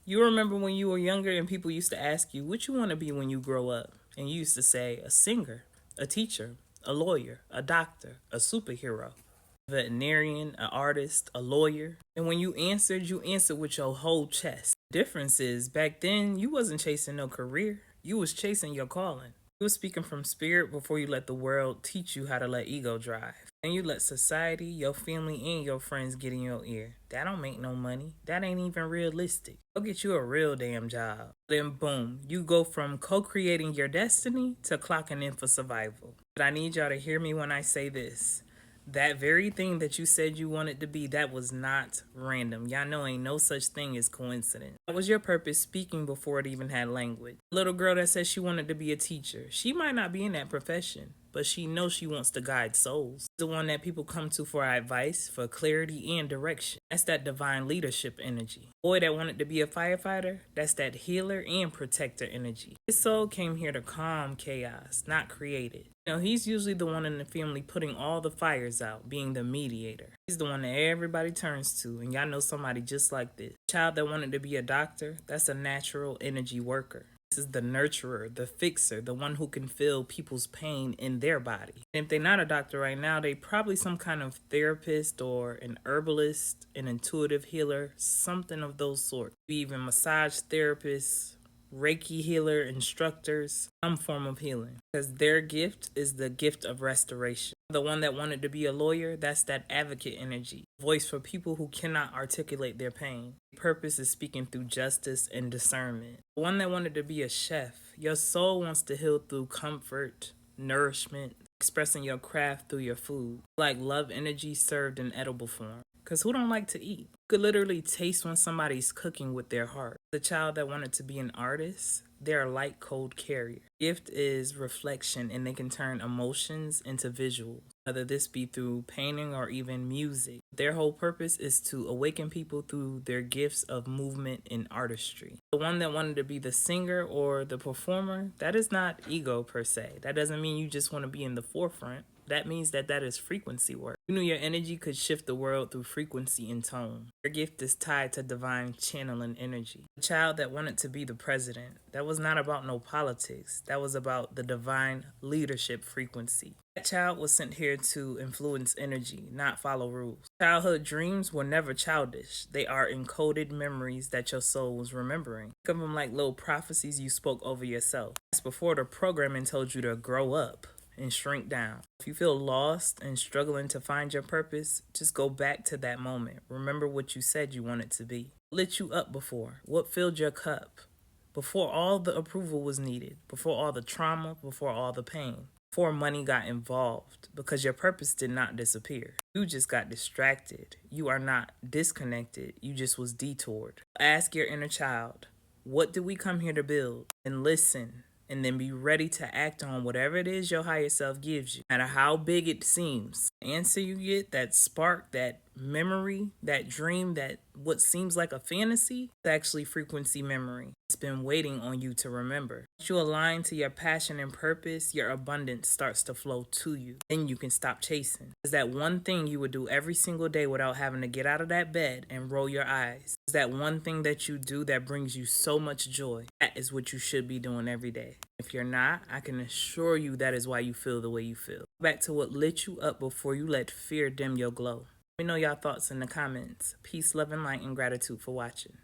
You remember when you were younger and people used to ask you, what you want to be when you grow up? And you used to say, a singer, a teacher, a lawyer, a doctor, a superhero, a veterinarian, an artist, a lawyer. And when you answered with your whole chest. The difference is, back then, you wasn't chasing no career. You was chasing your calling. You was speaking from spirit before you let the world teach you how to let ego drive. And you let society, your family, and your friends get in your ear. That don't make no money. That ain't even realistic. Go get you a real damn job. Then boom, you go from co-creating your destiny to clocking in for survival. But I need y'all to hear me when I say this. That very thing that you said you wanted to be, that was not random. Y'all know ain't no such thing as coincidence. That was your purpose speaking before it even had language. A little girl that says she wanted to be a teacher. She might not be in that profession, but she knows she wants to guide souls. The one that people come to for advice, for clarity and direction. That's that divine leadership energy. Boy that wanted to be a firefighter, that's that healer and protector energy. His soul came here to calm chaos, not create it. He's usually the one in the family putting all the fires out, being the mediator. He's the one that everybody turns to, and y'all know somebody just like this. Child that wanted to be a doctor, that's a natural energy worker. This is the nurturer, the fixer, the one who can feel people's pain in their body. And if they're not a doctor right now, they probably some kind of therapist or an herbalist, an intuitive healer, something of those sorts. Even massage therapists, Reiki healer, instructors, some form of healing. Because their gift is the gift of restoration. The one that wanted to be a lawyer, that's that advocate energy. Voice for people who cannot articulate their pain. Purpose is speaking through justice and discernment. The one that wanted to be a chef, your soul wants to heal through comfort, nourishment, expressing your craft through your food. Like love energy served in edible form. Because who don't like to eat? You could literally taste when somebody's cooking with their heart. The child that wanted to be an artist, they're a light code carrier. Gift is reflection, and they can turn emotions into visuals, whether this be through painting or even music. Their whole purpose is to awaken people through their gifts of movement and artistry. The one that wanted to be the singer or the performer, that is not ego per se. That doesn't mean you just want to be in the forefront. That means that is frequency work. You knew your energy could shift the world through frequency and tone. Your gift is tied to divine channeling energy. The child that wanted to be the president, that was not about no politics. That was about the divine leadership frequency. That child was sent here to influence energy, not follow rules. Childhood dreams were never childish. They are encoded memories that your soul was remembering. Think of them like little prophecies you spoke over yourself. That's before the programming told you to grow up and shrink down. If you feel lost and struggling to find your purpose, just go back to that moment. Remember what you said you wanted to be. What lit you up before? What filled your cup? Before all the approval was needed, before all the trauma, before all the pain, before money got involved, because your purpose did not disappear. You just got distracted. You are not disconnected. You just was detoured. Ask your inner child, what did we come here to build? And listen. And then be ready to act on whatever it is your higher self gives you, no matter how big it seems. The answer you get, that spark, that memory, that dream, that what seems like a fantasy, it's actually frequency memory. It's been waiting on you to remember. Once you align to your passion and purpose, your abundance starts to flow to you. Then you can stop chasing. It's that one thing you would do every single day without having to get out of that bed and roll your eyes. It's that one thing that you do that brings you so much joy. That is what you should be doing every day. If you're not, I can assure you that is why you feel the way you feel. Back to what lit you up before you let fear dim your glow. Let me know y'all thoughts in the comments. Peace, love, and light, and gratitude for watching.